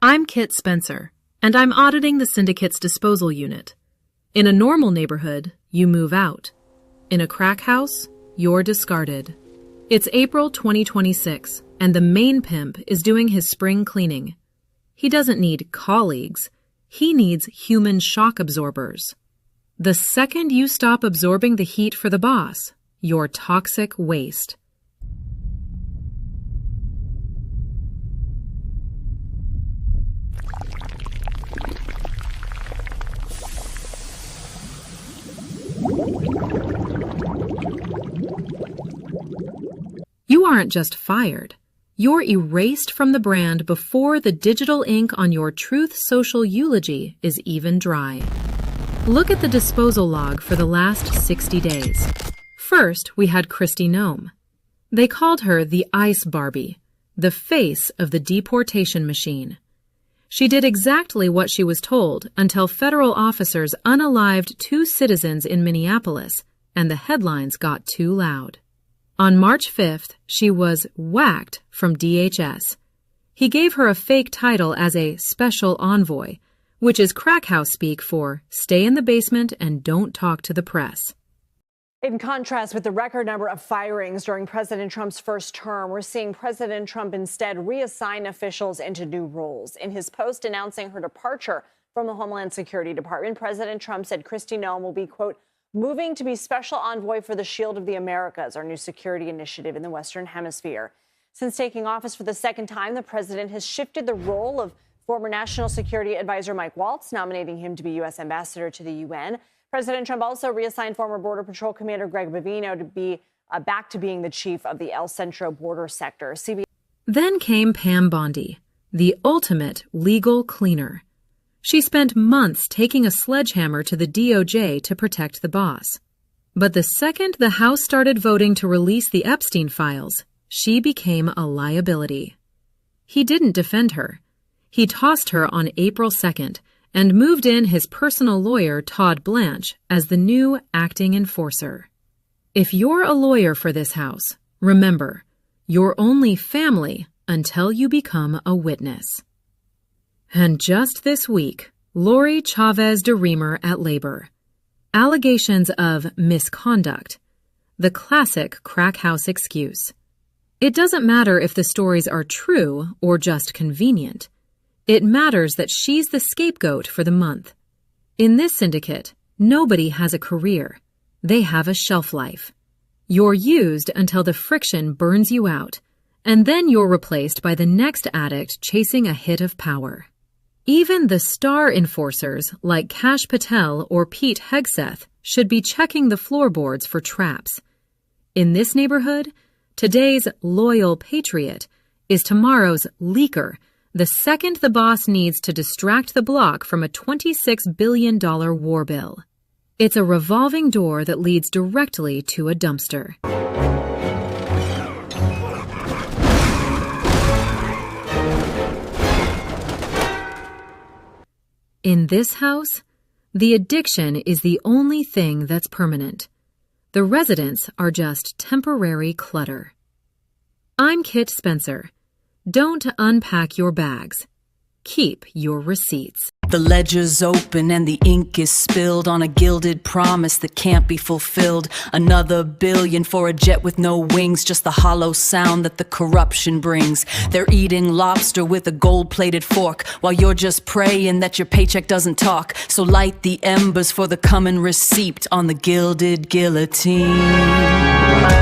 I'm Kit Spencer, and I'm auditing the Syndicate's disposal unit. In a normal neighborhood, you move out. In a crack house, you're discarded. It's April 2026, and the main pimp is doing his spring cleaning. He doesn't need colleagues. He needs human shock absorbers. The second you stop absorbing the heat for the boss, you're toxic waste. You aren't just fired. You're erased from the brand before the digital ink on your Truth Social eulogy is even dry. Look at the disposal log for the last 60 days. First, we had Kristi Noem. They called her the Ice Barbie, the face of the deportation machine. She did exactly what she was told until federal officers unalived 2 citizens in Minneapolis, and the headlines got too loud. On March 5th, she was whacked from DHS. He gave her a fake title as a special envoy, which is Crackhouse speak for stay in the basement and don't talk to the press. In contrast with the record number of firings during President Trump's first term, we're seeing President Trump instead reassign officials into new roles. In his post announcing her departure from the Homeland Security Department, President Trump said Kristi Noem will be, quote, moving to be special envoy for the Shield of the Americas, our new security initiative in the Western Hemisphere. Since taking office for the second time, the president has shifted the role of former National Security Advisor Mike Waltz, nominating him to be U.S. Ambassador to the UN. President Trump also reassigned former Border Patrol Commander Greg Bovino to be back to being the chief of the El Centro border sector. Then came Pam Bondi, the ultimate legal cleaner. She spent months taking a sledgehammer to the DOJ to protect the boss. But the second the House started voting to release the Epstein files, she became a liability. He didn't defend her. He tossed her on April 2nd and moved in his personal lawyer, Todd Blanche, as the new acting enforcer. If you're a lawyer for this House, remember, you're only family until you become a witness. And just this week, Lori Chavez de Reamer at labor. Allegations of misconduct. The classic crack house excuse. It doesn't matter if the stories are true or just convenient. It matters that she's the scapegoat for the month. In this syndicate, nobody has a career. They have a shelf life. You're used until the friction burns you out, and then you're replaced by the next addict chasing a hit of power. Even the star enforcers like Kash Patel or Pete Hegseth should be checking the floorboards for traps. In this neighborhood, today's loyal patriot is tomorrow's leaker the second the boss needs to distract the block from a $26 billion war bill. It's a revolving door that leads directly to a dumpster. In this house, the addiction is the only thing that's permanent. The residents are just temporary clutter. I'm Kit Spencer. Don't unpack your bags. Keep your receipts. The ledger's open and the ink is spilled on a gilded promise that can't be fulfilled. Another billion for a jet with no wings, just the hollow sound that the corruption brings. They're eating lobster with a gold-plated fork while you're just praying that your paycheck doesn't talk. So light the embers for the coming receipt on the gilded guillotine.